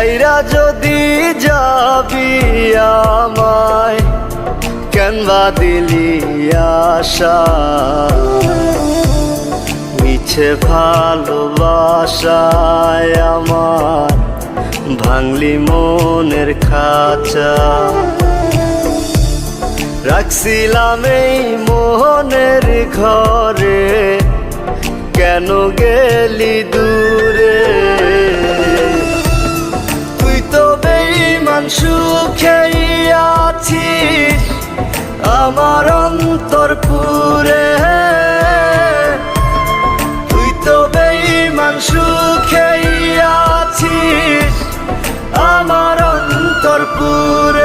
ছাইরা যদি যাবি আমায়, কেনবা দিলি আশা। মিছে ভালোবাসায় আমার ভাঙলি মনের খাঁচা। রাখছিলাম এই মোহনের ঘরে, কেন গেলি দূরে? তুই তো বেঈমান সুখেই আছিস আমার অন্তর পুরে। তুই তো বেঈমান সুখেই আছিস আমার অন্তর পুরে।